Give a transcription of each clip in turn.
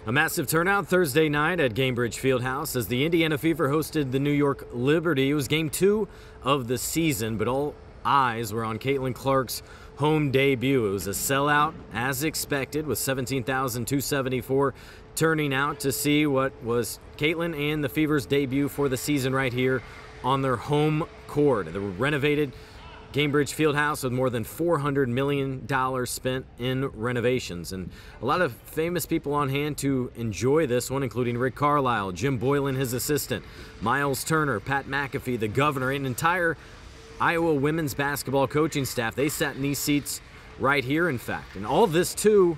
A massive turnout Thursday night at Gainbridge Fieldhouse as the Indiana Fever hosted the New York Liberty. It was game 2 of the season, but all eyes were on Caitlin Clark's home debut. It was a sellout, as expected, with 17,274 turning out to see what was Caitlin and the Fever's debut for the season right here on their home court. The renovated Gainbridge Fieldhouse with more than $400 million spent in renovations. And a lot of famous people on hand to enjoy this one, including Rick Carlisle, Jim Boylan, his assistant, Miles Turner, Pat McAfee, the governor, and an entire Iowa women's basketball coaching staff. They sat in these seats right here, in fact. And all this, too,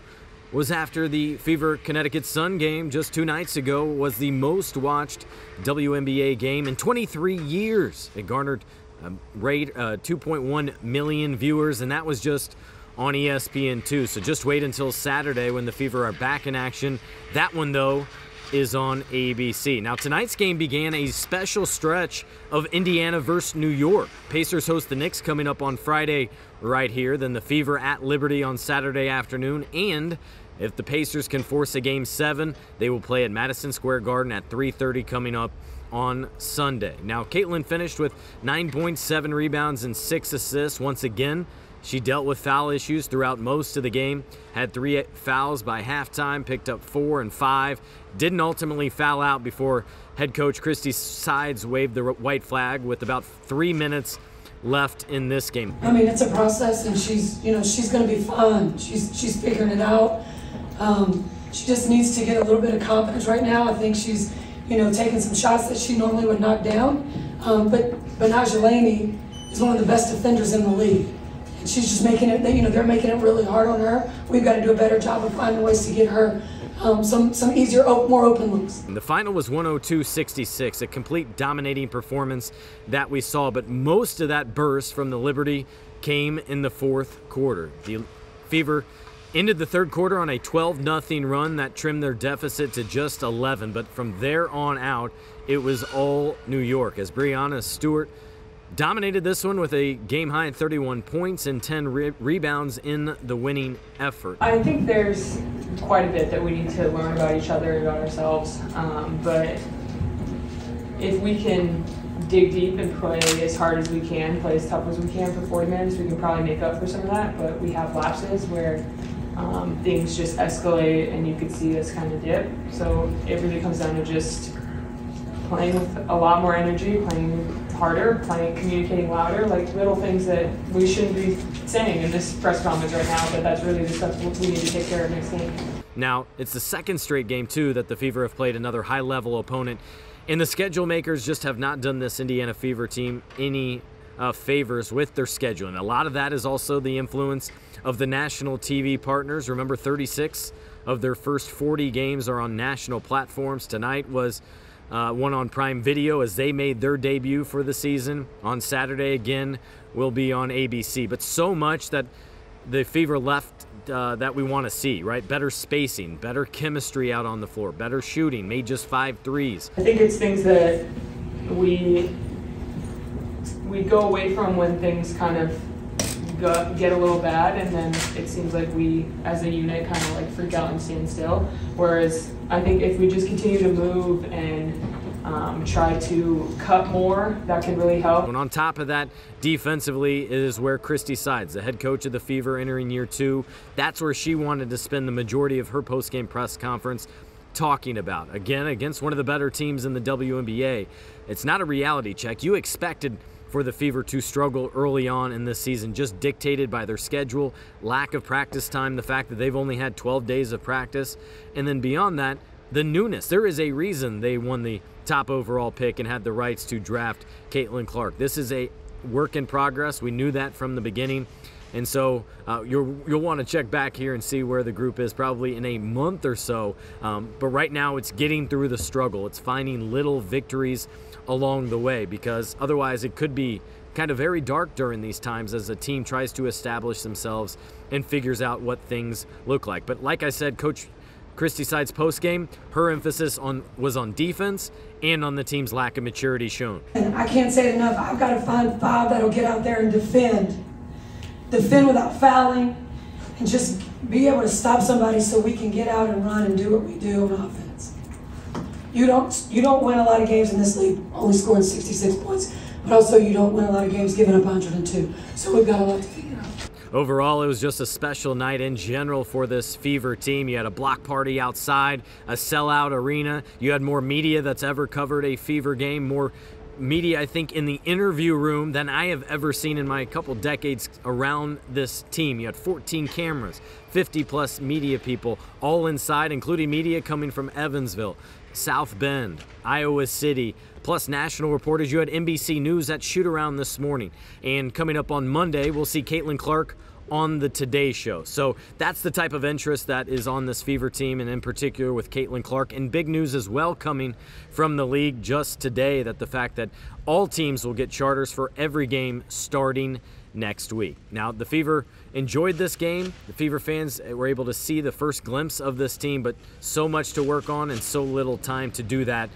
was after the Fever-Connecticut Sun game just 2 nights ago was the most watched WNBA game in 23 years. It garnered 2.1 million viewers, and that was just on ESPN2. So just wait until Saturday when the Fever are back in action. That one, though, is on ABC. Now, tonight's game began a special stretch of Indiana versus New York. Pacers host the Knicks coming up on Friday right here. Then the Fever at Liberty on Saturday afternoon. And if the Pacers can force a Game 7, they will play at Madison Square Garden at 3:30 coming up on Sunday. Now, Caitlin finished with 9.7 rebounds and 6 assists. Once again, she dealt with foul issues throughout most of the game, had 3 fouls by halftime, picked up 4 and 5, didn't ultimately foul out before head coach Christy Sides waved the white flag with about 3 minutes left in this game. I mean, it's a process, and she's going to be fine. She's figuring it out. She just needs to get a little bit of confidence right now. I think she's taking some shots that she normally would knock down. But Najalani is one of the best defenders in the league. And she's just making it, they're making it really hard on her. We've got to do a better job of finding ways to get her some easier, more open looks. The final was 102-66, a complete dominating performance that we saw. But most of that burst from the Liberty came in the fourth quarter. The Fever ended the third quarter on a 12-0 run that trimmed their deficit to just 11. But from there on out, it was all New York as Breanna Stewart dominated this one with a game-high 31 points and 10 rebounds in the winning effort. I think there's quite a bit that we need to learn about each other and about ourselves. But if we can dig deep and play as hard as we can, play as tough as we can for 40 minutes, we can probably make up for some of that. But we have lapses where things just escalate and you could see us kind of dip. So it really comes down to just playing with a lot more energy, playing harder, communicating louder, like little things that we shouldn't be saying in this press conference right now, but that's really the stuff we need to take care of next game. Now, it's the second straight game, too, that the Fever have played another high-level opponent, and the schedule makers just have not done this Indiana Fever team any favors with their schedule. And a lot of that is also the influence of the national TV partners. Remember, 36 of their first 40 games are on national platforms. Tonight was one on Prime Video as they made their debut for the season. On Saturday, again, will be on ABC. But so much that the Fever left that we want to see, right? Better spacing, better chemistry out on the floor, better shooting, made just 5 threes. I think it's things that we go away from when things kind of get a little bad, and then it seems like we as a unit kind of like freak out and stand still. Whereas I think if we just continue to move and try to cut more, that can really help. And on top of that, defensively is where Christy Sides, the head coach of the Fever entering year 2, that's where she wanted to spend the majority of her post-game press conference talking about. Again, against one of the better teams in the WNBA. It's not a reality check. You expected for the Fever to struggle early on in this season, just dictated by their schedule, lack of practice time, the fact that they've only had 12 days of practice, and then beyond that, the newness. There is a reason they won the top overall pick and had the rights to draft Caitlin Clark. This is a work in progress. We knew that from the beginning. And so you'll want to check back here and see where the group is probably in a month or so. But right now it's getting through the struggle. It's finding little victories along the way, because otherwise it could be kind of very dark during these times as a team tries to establish themselves and figures out what things look like. But like I said, Coach Christy Sides postgame, her emphasis was on defense and on the team's lack of maturity shown. And I can't say it enough. I've got to find 5 that'll get out there and defend without fouling, and just be able to stop somebody so we can get out and run and do what we do on offense. You don't win a lot of games in this league only scoring 66 points, but also you don't win a lot of games giving up 102. So we've got a lot to figure out. Overall, it was just a special night in general for this Fever team. You had a block party outside, a sellout arena. You had more media that's ever covered a Fever game, more media, I think, in the interview room than I have ever seen in my couple decades around this team. You had 14 cameras, 50-plus media people, all inside, including media coming from Evansville, South Bend, Iowa City, plus national reporters. You had NBC News at shoot-around this morning. And coming up on Monday, we'll see Caitlin Clark on the Today Show. So that's the type of interest that is on this Fever team, and in particular with Caitlin Clark. And big news as well coming from the league just today, that the fact that all teams will get charters for every game starting next week. Now, the Fever enjoyed this game. The Fever fans were able to see the first glimpse of this team, but so much to work on and so little time to do that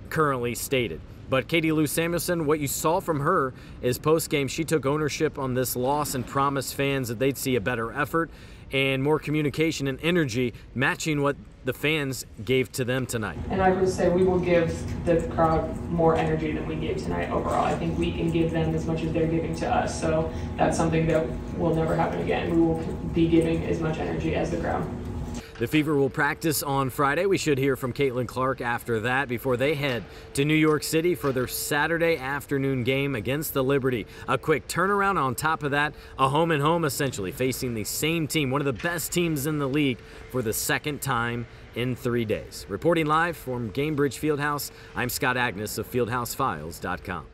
currently stated. But Katie Lou Samuelson, what you saw from her is post-game, she took ownership on this loss and promised fans that they'd see a better effort and more communication and energy matching what the fans gave to them tonight. And I would say we will give the crowd more energy than we gave tonight overall. I think we can give them as much as they're giving to us. So that's something that will never happen again. We will be giving as much energy as the crowd. The Fever will practice on Friday. We should hear from Caitlin Clark after that before they head to New York City for their Saturday afternoon game against the Liberty. A quick turnaround on top of that, a home-and-home essentially, facing the same team, one of the best teams in the league for the second time in 3 days. Reporting live from Gainbridge Fieldhouse, I'm Scott Agness of FieldhouseFiles.com.